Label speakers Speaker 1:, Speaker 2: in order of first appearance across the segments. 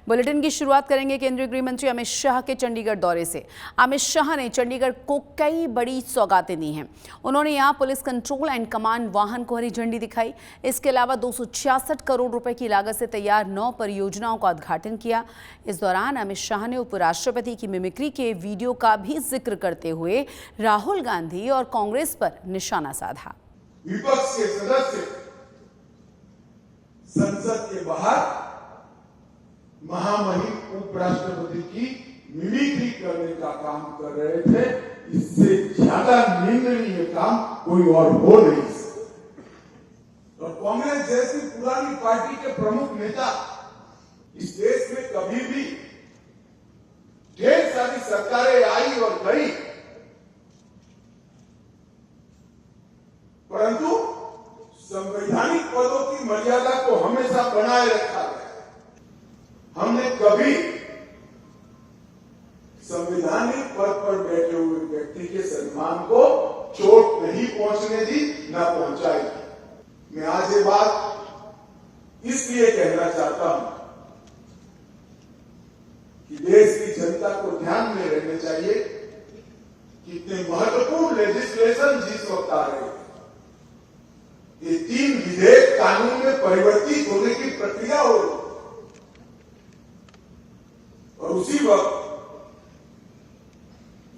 Speaker 1: Bulletin की शुरुआत करेंगे केंद्रीय गृह मंत्री अमित शाह के चंडीगढ़ दौरे से। अमित शाह ने चंडीगढ़ को कई बड़ी सौगातें दी हैं। उन्होंने यहां पुलिस कंट्रोल एंड कमांड वाहन को हरी झंडी दिखाई। इसके अलावा 266 करोड़ रुपए की लागत से तैयार 9 परियोजनाओं का उद्घाटन किया। इस दौरान अमित शाह ने उपराष्ट्रपति की मिमिक्री के वीडियो का भी जिक्र करते हुए राहुल गांधी और कांग्रेस पर निशाना साधा।
Speaker 2: विपक्ष के सदस्य संसद के बाहर महामहिम उपराष्ट्रपति की मिमिक्री करने का काम कर रहे थे। इससे ज्यादा निंदनीय काम कोई और हो नहीं सकता। और कांग्रेस जैसी पुरानी पार्टी के प्रमुख नेता इस देश में कभी भी ढेर सारी सरकारें आई और गई, परंतु संवैधानिक पदों की मर्यादा को हमेशा बनाए रखा गया। हमने कभी संवैधानिक पद पर बैठे हुए व्यक्ति के सम्मान को चोट नहीं पहुंचने दी, न पहुंचाई। मैं आज ये बात इसलिए कहना चाहता हूं कि देश की जनता को ध्यान में रहना चाहिए कि इतने महत्वपूर्ण लेजिस्लेशन जिस वक्त आ रहे हैं, ये 3 विधेयक कानून में परिवर्तित होने की प्रक्रिया हो रही, और उसी वक्त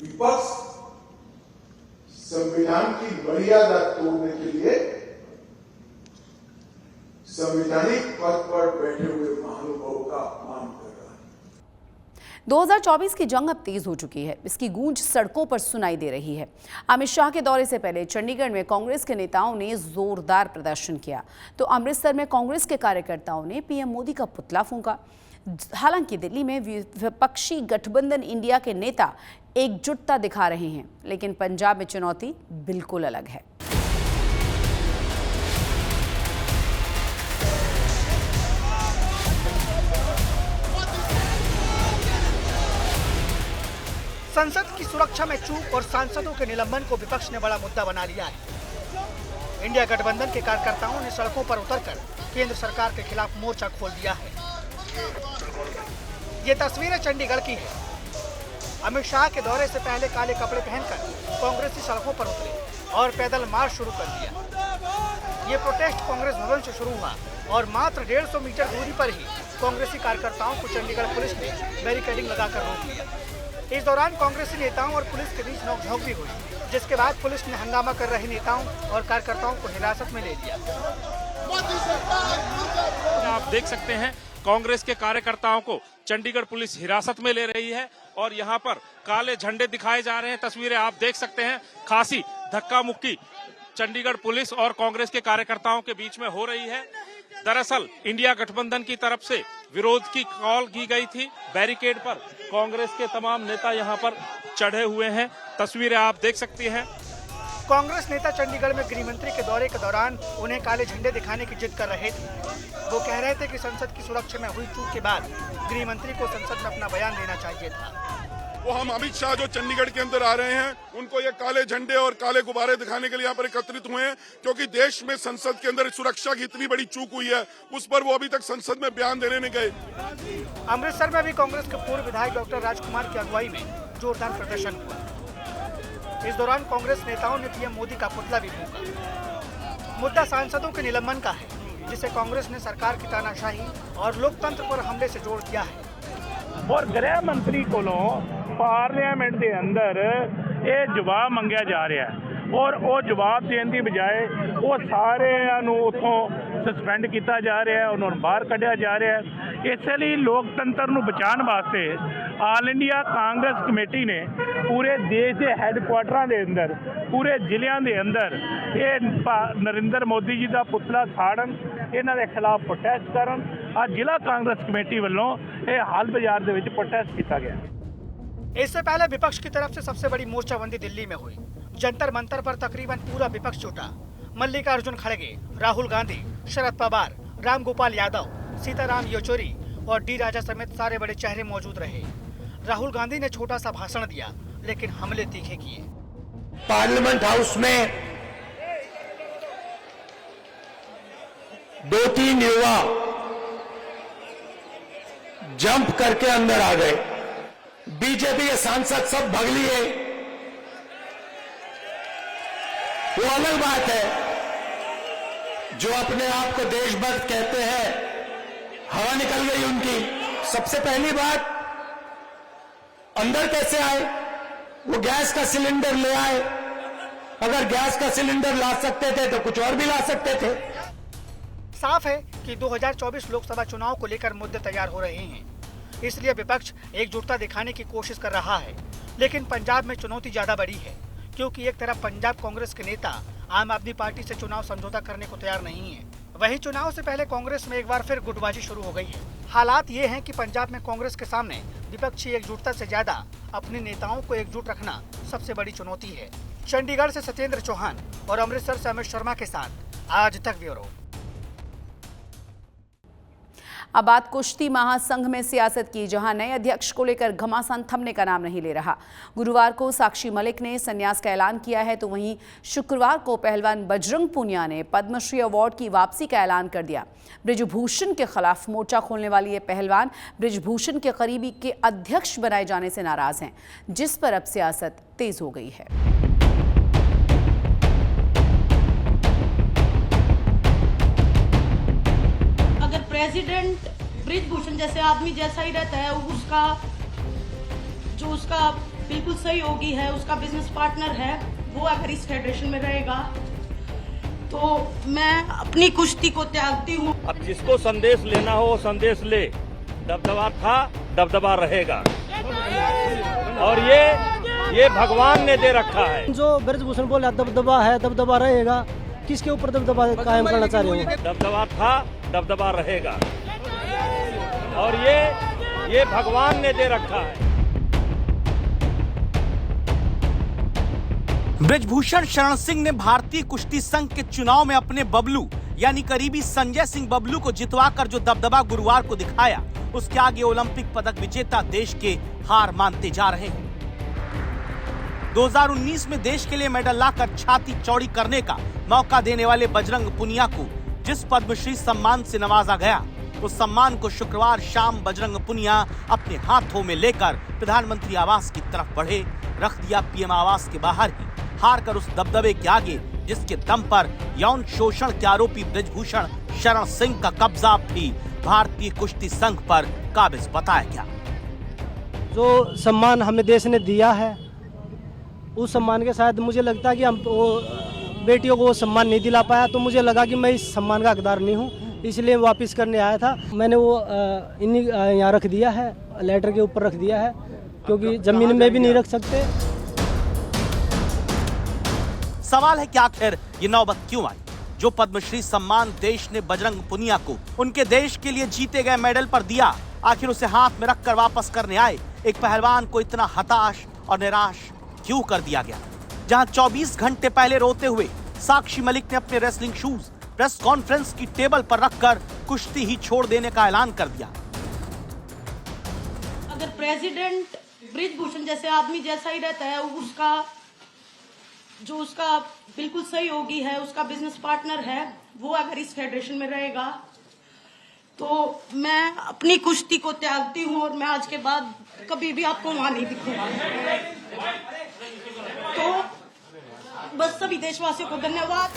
Speaker 2: विपक्ष संविधान की मर्यादा तोड़ने के लिए संवैधानिक पद पर बैठे हुए महानुभावों का अपमान कर रहा है।
Speaker 1: 2024 की जंग अब तेज हो चुकी है। इसकी गूंज सड़कों पर सुनाई दे रही है। अमित शाह के दौरे से पहले चंडीगढ़ में कांग्रेस के नेताओं ने जोरदार प्रदर्शन किया, तो अमृतसर में कांग्रेस के कार्यकर्ताओं ने पीएम मोदी का पुतला फूंका। हालांकि दिल्ली में विपक्षी गठबंधन इंडिया के नेता एकजुटता दिखा रहे हैं, लेकिन पंजाब में चुनौती बिल्कुल अलग है।
Speaker 3: संसद की सुरक्षा में चूक और सांसदों के निलंबन को विपक्ष ने बड़ा मुद्दा बना लिया है। इंडिया गठबंधन के कार्यकर्ताओं ने सड़कों पर उतरकर केंद्र सरकार के खिलाफ मोर्चा खोल दिया है। ये तस्वीरें चंडीगढ़ की है। अमित शाह के दौरे से पहले काले कपड़े पहनकर कांग्रेसी सड़कों पर उतरे और पैदल मार्च शुरू कर दिया। ये प्रोटेस्ट कांग्रेस भवन से शुरू हुआ और मात्र 150 मीटर दूरी पर ही कांग्रेसी कार्यकर्ताओं को चंडीगढ़ पुलिस ने बैरिकेडिंग लगाकर रोक लिया। इस दौरान कांग्रेसी नेताओं और पुलिस के बीच नोकझोंक भी हुई, जिसके बाद पुलिस ने हंगामा कर रहे नेताओं और कार्यकर्ताओं को हिरासत में ले लिया।
Speaker 4: आप देख सकते हैं कांग्रेस के कार्यकर्ताओं को चंडीगढ़ पुलिस हिरासत में ले रही है और यहां पर काले झंडे दिखाए जा रहे हैं। तस्वीरें आप देख सकते हैं। खासी धक्का मुक्की चंडीगढ़ पुलिस और कांग्रेस के कार्यकर्ताओं के बीच में हो रही है। दरअसल इंडिया गठबंधन की तरफ से विरोध की कॉल की गई थी। बैरिकेड पर कांग्रेस के तमाम नेता यहां पर चढ़े हुए हैं। तस्वीरें आप देख सकती हैं।
Speaker 3: कांग्रेस नेता चंडीगढ़ में गृह मंत्री के दौरे के दौरान उन्हें काले झंडे दिखाने की जिद कर रहे थे। वो कह रहे थे कि संसद की सुरक्षा में हुई चूक के बाद गृह मंत्री को संसद में अपना बयान देना चाहिए था।
Speaker 5: वो हम अमित शाह जो चंडीगढ़ के अंदर आ रहे हैं, उनको ये काले झंडे और काले गुब्बारे दिखाने के लिए यहाँ पर एकत्रित हुए हैं, क्योंकि देश में संसद के अंदर सुरक्षा की इतनी बड़ी चूक हुई है, उस पर वो अभी तक संसद में बयान देने नहीं गए।
Speaker 3: अमृतसर में भी कांग्रेस के पूर्व विधायक डॉक्टर राजकुमार की अगुवाई में जोरदार प्रदर्शन हुआ। इस दौरान कांग्रेस नेताओं ने पीएम मोदी का पुतला भी फूंका। मुद्दा सांसदों के निलंबन का है, जिसे कांग्रेस ने सरकार की तानाशाही और लोकतंत्र पर हमले से जोड़ दिया है।
Speaker 6: और गृह मंत्री कोलों पार्लियामेंट के अंदर ये जवाब मंगया जा रहा है और वो जवाब देने की बजाय वो सारे उतों सस्पेंड किया जा रहा है, उन्होंने बाहर कढ़िया जा रहा है। इसलिए लोकतंत्र को बचाने वास्ते ऑल इंडिया कांग्रेस कमेटी ने पूरे देश के हैडकुआर्टर के अंदर, पूरे जिलों के अंदर ये नरेंद्र मोदी जी का पुतला साड़न, इन्हों के खिलाफ प्रोटेस्ट करन। आज जिला कांग्रेस कमेटी वालों ये हाल बाजार के विच प्रोटेस्ट किया गया।
Speaker 3: इससे पहले विपक्ष की तरफ से सबसे बड़ी मोर्चाबंदी दिल्ली में हुई। जंतर मंतर पर तकरीबन पूरा विपक्ष जुटा। मल्लिकार्जुन खड़गे, राहुल गांधी, शरद पवार, रामगोपाल यादव, सीताराम येचुरी और डी राजा समेत सारे बड़े चेहरे मौजूद रहे। राहुल गांधी ने छोटा सा भाषण दिया, लेकिन हमले तीखे किए।
Speaker 7: पार्लियामेंट हाउस में 2-3 युवा जंप करके अंदर आ गए। बीजेपी के सांसद सब भाग लिए, वो अलग बात है। जो अपने आप को देशभक्त कहते हैं, हवा निकल गई उनकी। सबसे पहली बात, अंदर कैसे आए? वो गैस का सिलेंडर ले आए। अगर गैस का सिलेंडर ला सकते थे तो कुछ और भी ला सकते थे।
Speaker 3: साफ है कि 2024 लोकसभा चुनाव को लेकर मुद्दे तैयार हो रहे हैं, इसलिए विपक्ष एकजुटता दिखाने की कोशिश कर रहा है। लेकिन पंजाब में चुनौती ज्यादा बड़ी है, क्योंकि एक तरफ पंजाब कांग्रेस के नेता आम आदमी पार्टी से चुनाव समझौता करने को तैयार नहीं है, वहीं चुनाव से पहले कांग्रेस में एक बार फिर गुटबाजी शुरू हो गई है। हालात ये हैं कि पंजाब में कांग्रेस के सामने विपक्षी एकजुटता से ज्यादा अपने नेताओं को एकजुट रखना सबसे बड़ी चुनौती है। चंडीगढ़ से सत्येंद्र चौहान और अमृतसर से अमित शर्मा के साथ आज तक ब्यूरो।
Speaker 1: अब बात कुश्ती महासंघ में सियासत की, जहां नए अध्यक्ष को लेकर घमासान थमने का नाम नहीं ले रहा। गुरुवार को साक्षी मलिक ने संन्यास का ऐलान किया है, तो वहीं शुक्रवार को पहलवान बजरंग पुनिया ने पद्मश्री अवार्ड की वापसी का ऐलान कर दिया। बृजभूषण के खिलाफ मोर्चा खोलने वाली ये पहलवान बृजभूषण के करीबी के अध्यक्ष बनाए जाने से नाराज हैं, जिस पर अब सियासत तेज हो गई है।
Speaker 8: प्रेसिडेंट बृजभूषण जैसे आदमी जैसा ही रहता है, उसका बिल्कुल सहयोगी है, उसका बिजनेस पार्टनर है, वो अगर इस फेडरेशन में रहेगा तो मैं अपनी कुश्ती को त्यागती हूँ।
Speaker 9: अब जिसको संदेश लेना हो वो संदेश ले। दबदबा था, दबदबा रहेगा, और ये भगवान ने दे रखा है।
Speaker 10: जो बृजभूषण बोला दबदबा है, दबदबा रहेगा, किसके ऊपर दबदबा कायम करना चाह रहे हो?
Speaker 9: दबदबा था, दबदबा रहेगा, और ये भगवान ने दे रखा है।
Speaker 11: बृजभूषण शरण सिंह ने भारतीय कुश्ती संघ के चुनाव में अपने बबलू यानी करीबी संजय सिंह बबलू को जितवाकर जो दबदबा गुरुवार को दिखाया, उसके आगे ओलंपिक पदक विजेता देश के हार मानते जा रहे हैं। 2019 में देश के लिए मेडल लाकर छाती चौड़ी करने का मौका देने वाले बजरंग पुनिया को जिस पद्मश्री सम्मान से नवाजा गया, उस सम्मान को शुक्रवार शाम बजरंग पुनिया अपने हाथों में लेकर प्रधानमंत्री आवास की तरफ बढ़े। रख दिया पीएम आवास के बाहर ही, हार कर उस दबदबे के आगे जिसके दम पर यौन शोषण के आरोपी बृजभूषण शरण सिंह का कब्जा भी भारतीय कुश्ती संघ पर काबिज बताया गया।
Speaker 10: जो सम्मान हमें देश ने दिया है, उस सम्मान के साथ मुझे लगता है कि हम बेटियों को वो सम्मान नहीं दिला पाया, तो मुझे लगा कि मैं इस सम्मान का हकदार नहीं हूँ, इसलिए वापस करने आया था। मैंने वो यहाँ रख दिया है, लेटर के ऊपर रख दिया है, क्योंकि जमीन में भी नहीं रख सकते।
Speaker 11: सवाल है कि आखिर ये नौबत क्यों आई? जो पद्मश्री सम्मान देश ने बजरंग पुनिया को उनके देश के लिए जीते गए मेडल पर दिया, आखिर उसे हाथ में रखकर वापस करने आए एक पहलवान को इतना हताश और निराश क्यों कर दिया गया? जहां 24 घंटे पहले रोते हुए साक्षी मलिक ने अपने रेसलिंग शूज प्रेस कॉन्फ्रेंस की टेबल पर रखकर कुश्ती ही छोड़ देने का ऐलान कर दिया।
Speaker 8: अगर प्रेसिडेंट बृजभूषण जैसे आदमी जैसा ही रहता है, उसका बिल्कुल सहयोगी है, उसका बिजनेस पार्टनर है, वो अगर इस फेडरेशन में रहेगा तो मैं अपनी कुश्ती को त्यागती हूँ, और मैं आज के बाद कभी भी आपको वहां नहीं दिखूंगा। तो बस सभी देशवासियों को धन्यवाद।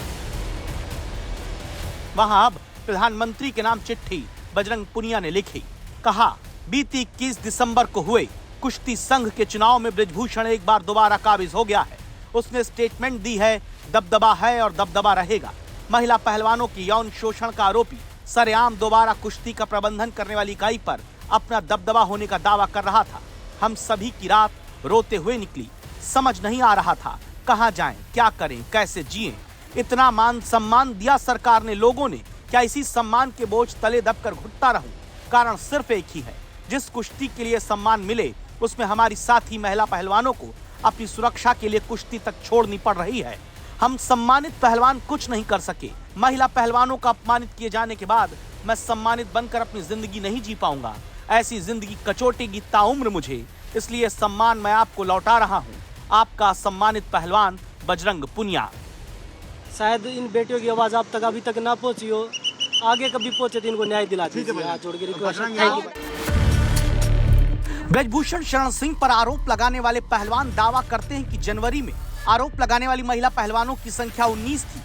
Speaker 11: वहां अब प्रधानमंत्री के नाम चिट्ठी बजरंग पुनिया ने लिखी, कहा बीती 21 दिसंबर को हुए कुश्ती संघ के चुनाव में बृजभूषण एक बार दोबारा काबिज हो गया है। उसने स्टेटमेंट दी है, दबदबा है और दबदबा रहेगा। महिला पहलवानों की यौन शोषण का आरोपी सरेआम दोबारा कुश्ती का प्रबंधन करने वाली इकाई पर अपना दबदबा होने का दावा कर रहा था। हम सभी की रात रोते हुए निकली, समझ नहीं आ रहा था कहां जाएं, क्या करें, कैसे जिएं। इतना मान सम्मान दिया सरकार ने लोगों ने, क्या इसी सम्मान के बोझ तले दबकर घुटता रहूं? कारण सिर्फ एक ही है, जिस कुश्ती के लिए सम्मान मिले उसमें हमारी साथी महिला पहलवानों को अपनी सुरक्षा के लिए कुश्ती तक छोड़नी पड़ रही है। हम सम्मानित पहलवान कुछ नहीं कर सके। महिला पहलवानों का अपमानित किए जाने के बाद मैं सम्मानित बनकर अपनी जिंदगी नहीं जी पाऊंगा। ऐसी जिंदगी कचोटेगी ताउम्र मुझे, इसलिए सम्मान मैं आपको लौटा रहा हूं। आपका सम्मानित पहलवान बजरंग पुनिया।
Speaker 10: शायद इन बेटियों की आवाज आप तक अभी तक ना पहुंची हो, आगे कभी पहुंचे तो इनको न्याय दिला दीजिए। हाथ जोड़ के request. Thank you.
Speaker 11: Brijbhushan Sharan Singh पर आरोप लगाने वाले पहलवान दावा करते हैं कि जनवरी में आरोप लगाने वाली महिला पहलवानों की संख्या 19 थी,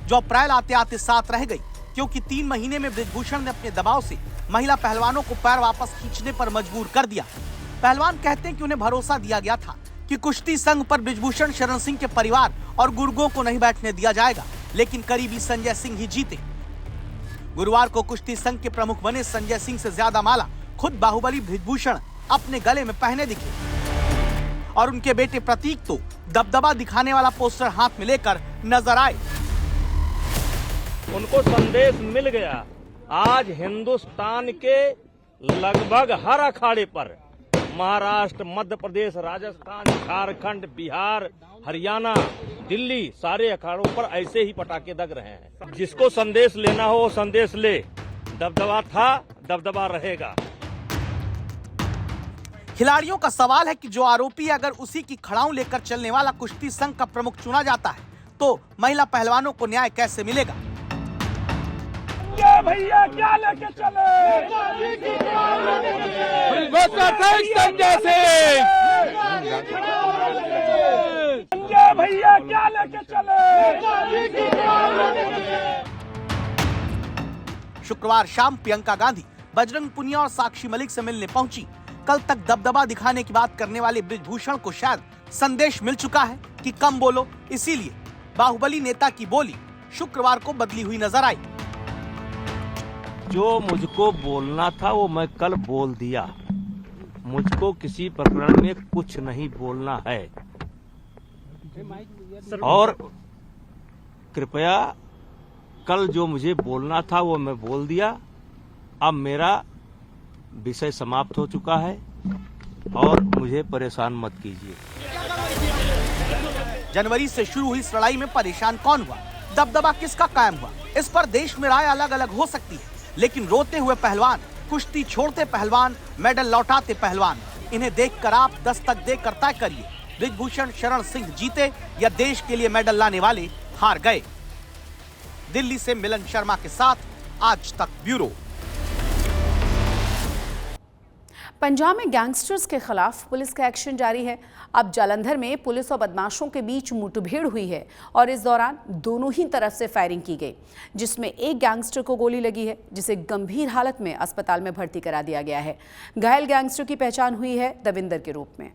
Speaker 11: जो अप्रैल आते आते 7 रह गई, क्योंकि 3 महीने में ब्रजभूषण ने अपने दबाव से महिला पहलवानों को पैर वापस खींचने पर मजबूर कर दिया। पहलवान कहते हैं कि उन्हें भरोसा दिया गया था कि कुश्ती संघ पर ब्रजभूषण शरण सिंह के परिवार और गुर्गों को नहीं बैठने दिया जाएगा, लेकिन करीबी संजय सिंह ही जीते। गुरुवार को कुश्ती संघ के प्रमुख बने संजय सिंह से ज्यादा माला खुद बाहुबली ब्रजभूषण अपने गले में पहने दिखे और उनके बेटे प्रतीक तो दबदबा दिखाने वाला पोस्टर हाथ में लेकर नजर आए।
Speaker 9: उनको संदेश मिल गया। आज हिंदुस्तान के लगभग हर अखाड़े पर महाराष्ट्र, मध्य प्रदेश, राजस्थान, झारखंड, बिहार, हरियाणा, दिल्ली, सारे अखाड़ों पर ऐसे ही पटाखे दग रहे हैं। जिसको संदेश लेना हो वो संदेश ले। दबदबा था, दबदबा रहेगा।
Speaker 11: खिलाड़ियों का सवाल है कि जो आरोपी अगर उसी की खड़ाऊ लेकर चलने वाला कुश्ती संघ का प्रमुख चुना जाता है तो महिला पहलवानों को न्याय कैसे मिलेगा।
Speaker 6: भैया क्या लेके चले? भैया क्या लेके चले?
Speaker 11: शुक्रवार शाम प्रियंका गांधी बजरंग पुनिया और साक्षी मलिक से मिलने पहुंची। कल तक दबदबा दिखाने की बात करने वाले ब्रजभूषण को शायद संदेश मिल चुका है कि कम बोलो, इसीलिए बाहुबली नेता की बोली शुक्रवार को बदली हुई नजर आई।
Speaker 9: जो मुझको बोलना था वो मैं कल बोल दिया। मुझको किसी प्रकरण में कुछ नहीं बोलना है और कृपया कल जो मुझे बोलना था वो मैं बोल दिया। अब मेरा विषय समाप्त हो चुका है और मुझे परेशान मत कीजिए।
Speaker 11: जनवरी से शुरू हुई इस लड़ाई में परेशान कौन हुआ, दबदबा किसका कायम हुआ, इस पर देश में राय अलग अलग हो सकती है, लेकिन रोते हुए पहलवान, कुश्ती छोड़ते पहलवान, मेडल लौटाते पहलवान, इन्हें देखकर आप दस्तक देकर तय करिए, ब्रजभूषण शरण सिंह जीते या देश के लिए मेडल लाने वाले हार गए। दिल्ली से मिलन शर्मा के साथ आज तक ब्यूरो।
Speaker 1: पंजाब में गैंगस्टर्स के खिलाफ पुलिस का एक्शन जारी है। अब जालंधर में पुलिस और बदमाशों के बीच मुठभेड़ हुई है और इस दौरान दोनों ही तरफ से फायरिंग की गई, जिसमें एक गैंगस्टर को गोली लगी है, जिसे गंभीर हालत में अस्पताल में भर्ती करा दिया गया है। घायल गैंगस्टर की पहचान हुई है दविंदर के रूप में।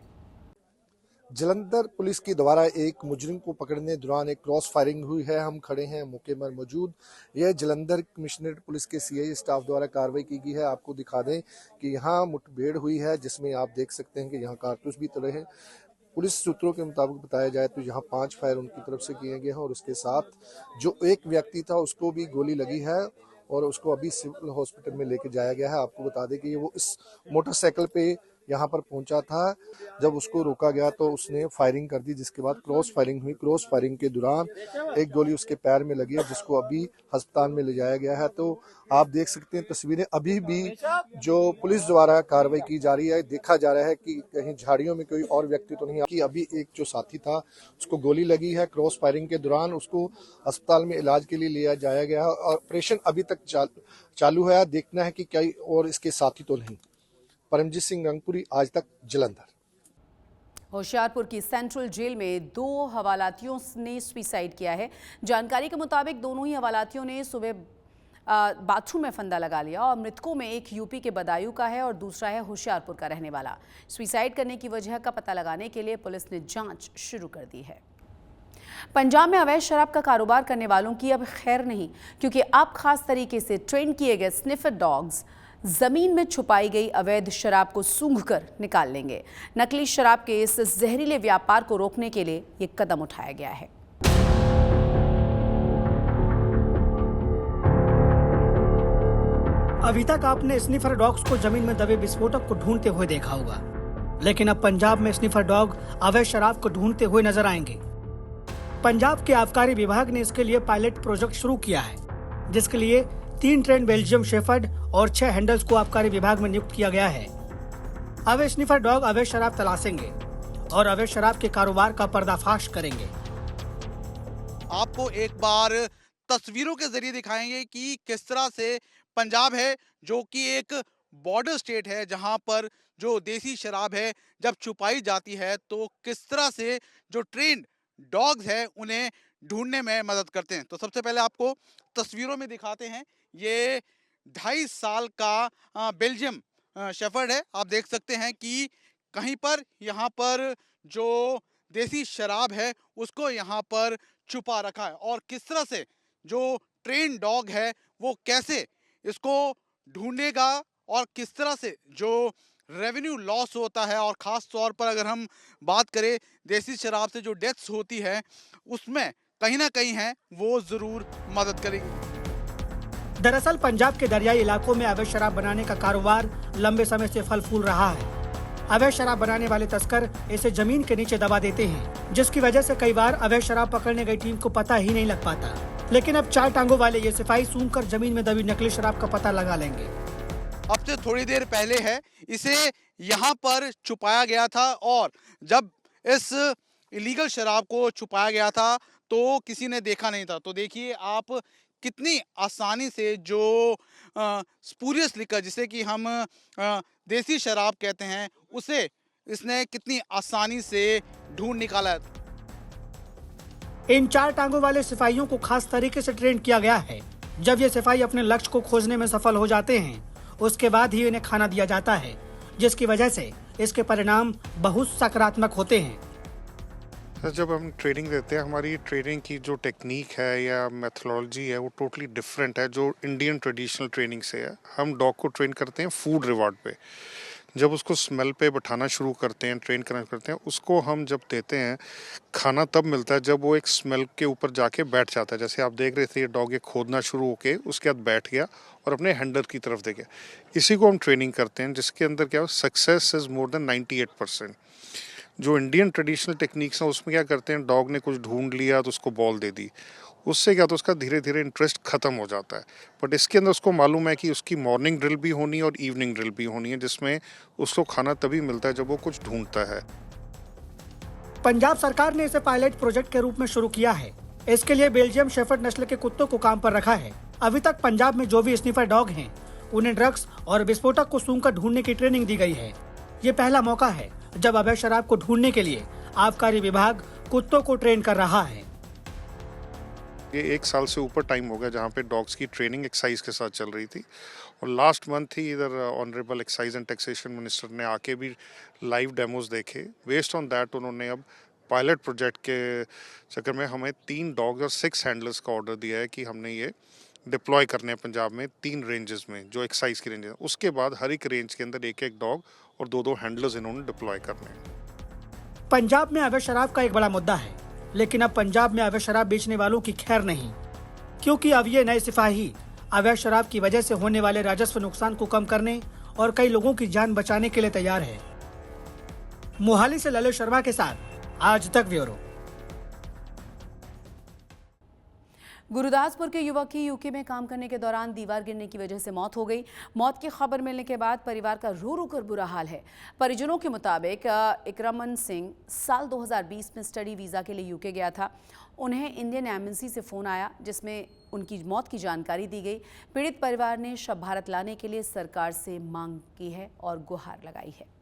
Speaker 12: जलंधर पुलिस के द्वारा एक मुजरिम को पकड़ने दौरान एक क्रॉस फायरिंग हुई है। हम खड़े हैं मौके पर मौजूद। यह जलंधर कमिश्नरेट पुलिस के सीआई स्टाफ द्वारा कार्रवाई की गई है। आपको दिखा दें कि यहाँ मुठभेड़ हुई है, जिसमें आप देख सकते हैं कि यहाँ कारतूस भी तले हैं। पुलिस सूत्रों के मुताबिक बताया जाए तो यहाँ 5 फायर उनकी तरफ से किए गए हैं और उसके साथ जो एक व्यक्ति था उसको भी गोली लगी है और उसको अभी सिविल हॉस्पिटल में लेके जाया गया है। आपको बता दें कि वो इस मोटरसाइकिल पे यहाँ पर पहुंचा था। जब उसको रोका गया तो उसने फायरिंग कर दी, जिसके बाद क्रॉस फायरिंग हुई। क्रॉस फायरिंग के दौरान एक गोली उसके पैर में लगी है, जिसको अभी अस्पताल में ले जाया गया है। तो आप देख सकते हैं तस्वीरें, अभी भी जो पुलिस द्वारा कार्रवाई की जा रही है। देखा जा रहा है कि कहीं झाड़ियों में कोई और व्यक्ति तो नहीं, कि अभी एक जो साथी था उसको गोली लगी है। क्रॉस फायरिंग के दौरान उसको अस्पताल में इलाज के लिए लिया जाया गया है और ऑपरेशन अभी तक चालू है। देखना है कि क्या और इसके साथी तो नहीं। परमजीत सिंह रंगपुरी, आज तक, जलंधर।
Speaker 1: होशियारपुर की सेंट्रल जेल में 2 हवालातियों ने सुसाइड किया है। जानकारी के मुताबिक दोनों ही हवालातियों ने सुबह बाथरूम में फंदा लगा लिया और मृतकों में एक यूपी के बदायूं का है और दूसरा है होशियारपुर का रहने वाला। सुसाइड करने की वजह का पता लगाने के लिए पुलिस ने जांच शुरू कर दी है। पंजाब में अवैध शराब का कारोबार करने वालों की अब खैर नहीं, क्योंकि अब खास तरीके से ट्रेन किए गए स्निफर डॉग्स जमीन में छुपाई गई अवैध शराब को सूंघकर निकाल लेंगे। नकली शराब के इस जहरीले व्यापार को रोकने के लिए ये कदम उठाया गया है।
Speaker 3: अभी तक आपने स्निफर डॉग्स को जमीन में दबे विस्फोटक को ढूंढते हुए देखा होगा, लेकिन अब पंजाब में स्निफर डॉग अवैध शराब को ढूंढते हुए नजर आएंगे। पंजाब के आबकारी विभाग ने इसके लिए पायलट प्रोजेक्ट शुरू किया है, जिसके लिए 3 ट्रेन बेल्जियम शेफर्ड और 6 हैंडल्स को आबकारी विभाग में नियुक्त किया गया है। अवैध स्निफर डॉग अवैध शराब तलाशेंगे और अवैध शराब के कारोबार का पर्दाफाश करेंगे।
Speaker 13: आपको एक बार तस्वीरों के जरिए दिखाएंगे कि किस तरह से पंजाब है, जो कि एक बॉर्डर स्टेट है जहां पर जो देसी शराब है जब छुपाई जाती है तो किस तरह से जो ट्रेन्ड डॉग्स है उन्हें ढूंढने में मदद करते हैं। तो सबसे पहले आपको तस्वीरों में दिखाते हैं, ये 2.5 साल का बेल्जियम शेफर्ड है। आप देख सकते हैं कि कहीं पर यहाँ पर जो देसी शराब है उसको यहाँ पर छुपा रखा है और किस तरह से जो ट्रेन डॉग है वो कैसे इसको ढूंढेगा और किस तरह से जो रेवेन्यू लॉस होता है और ख़ास तौर पर अगर हम बात करें देसी शराब से जो डेथ्स होती है उसमें कहीं ना कहीं है वो ज़रूर मदद करेगी।
Speaker 10: दरअसल पंजाब के दरियाई इलाकों में अवैध शराब बनाने का कारोबार लंबे समय से फल फूल रहा है। अवैध शराब बनाने वाले तस्कर इसे जमीन के नीचे दबा देते हैं, जिसकी वजह से कई बार अवैध शराब पकड़ने गई टीम को पता ही नहीं लग पाता। लेकिन अब 4 टांगों वाले ये सिपाही सूंघकर जमीन में दबी नकली शराब का पता लगा लेंगे।
Speaker 13: अब से थोड़ी देर पहले है इसे यहाँ पर छुपाया गया था और जब इस इलीगल शराब को छुपाया गया था तो किसी ने देखा नहीं था। तो देखिए आप कितनी आसानी से जो स्पूरियस लिकर जिसे कि हम देसी शराब कहते हैं उसे इसने कितनी आसानी से ढूंढ निकाला है।
Speaker 10: इन 4 टांगों वाले सिपाहियों को खास तरीके से ट्रेन किया गया है। जब ये सिपाही अपने लक्ष्य को खोजने में सफल हो जाते हैं उसके बाद ही इन्हें खाना दिया जाता है, जिसकी वजह से इसके परिणाम बहुत सकारात्मक होते हैं।
Speaker 14: जब हम ट्रेनिंग देते हैं, हमारी ट्रेनिंग की जो टेक्निक है या मेथोडोलॉजी है वो टोटली डिफरेंट है जो इंडियन ट्रेडिशनल ट्रेनिंग से है। हम डॉग को ट्रेन करते हैं फूड रिवॉर्ड पे। जब उसको स्मेल पे बैठाना शुरू करते हैं, ट्रेन करना करते हैं, उसको हम जब देते हैं खाना तब मिलता है जब वो एक स्मेल के ऊपर जाके बैठ जाता है। जैसे आप देख रहे थे ये डॉग ये खोदना शुरू होके उसके बाद बैठ गया और अपने हैंडलर की तरफ दे गया। इसी को हम ट्रेनिंग करते हैं जिसके अंदर क्या सक्सेस इज मोर देन 98%। जो इंडियन ट्रेडिशनल टेक्निक्स हैं उसमें क्या करते हैं, डॉग ने कुछ ढूंढ लिया तो उसको बॉल दे दी, उससे क्या तो उसका धीरे धीरे इंटरेस्ट खत्म हो जाता है। बट इसके अंदर उसको मालूम है कि उसकी मॉर्निंग ड्रिल भी होनी है और इवनिंग ड्रिल भी होनी है, जिसमें उसको खाना तभी मिलता है जब वो कुछ ढूंढता है।
Speaker 10: पंजाब सरकार ने इसे पायलट प्रोजेक्ट के रूप में शुरू किया है। इसके लिए बेल्जियम शेफर्ड नस्ल के कुत्तों को काम पर रखा है। अभी तक पंजाब में जो भी स्निफर डॉग हैं उन्हें ड्रग्स और विस्फोटक को सूंघकर ढूंढने की ट्रेनिंग दी गई है। ये पहला मौका है जब अवैध शराब को ढूंढने के लिए आबकारी विभाग कुत्तों को ट्रेन कर रहा है।
Speaker 14: ये 1 साल से ऊपर टाइम हो गया जहाँ पे डॉग्स की ट्रेनिंग एक्साइज के साथ चल रही थी और लास्ट मंथ ही इधर honourable excise and taxation minister ने आके भी लाइव डेमोज देखे। बेस्ड ऑन दैट उन्होंने अब पायलट प्रोजेक्ट के चक्कर में हमें 3 डॉग्स और 6 हैंडलर्स का ऑर्डर दिया है कि हमने ये डिप्लॉय करने हैं पंजाब में 3 रेंजेस में जो एक्साइज की रेंज है। उसके बाद हर एक रेंज के अंदर 1-1 डॉग और 2-2 हैंडलर्स इन्होंने डिप्लॉय करने हैं।
Speaker 10: पंजाब में अवैध शराब का एक बड़ा मुद्दा है, लेकिन अब पंजाब में अवैध शराब बेचने वालों की खैर नहीं, क्योंकि अब ये नए सिपाही अवैध शराब की वजह से होने वाले राजस्व नुकसान को कम करने और कई लोगों की जान बचाने के लिए तैयार है। मोहाली से ललित शर्मा के साथ आज तक ब्यूरो।
Speaker 1: गुरुदासपुर के युवक की यूके में काम करने के दौरान दीवार गिरने की वजह से मौत हो गई। मौत की खबर मिलने के बाद परिवार का रो रो कर बुरा हाल है। परिजनों के मुताबिक इकरमन सिंह साल 2020 में स्टडी वीज़ा के लिए यूके गया था। उन्हें इंडियन एम्बेसी से फ़ोन आया जिसमें उनकी मौत की जानकारी दी गई। पीड़ित परिवार ने शव भारत लाने के लिए सरकार से मांग की है और गुहार लगाई है।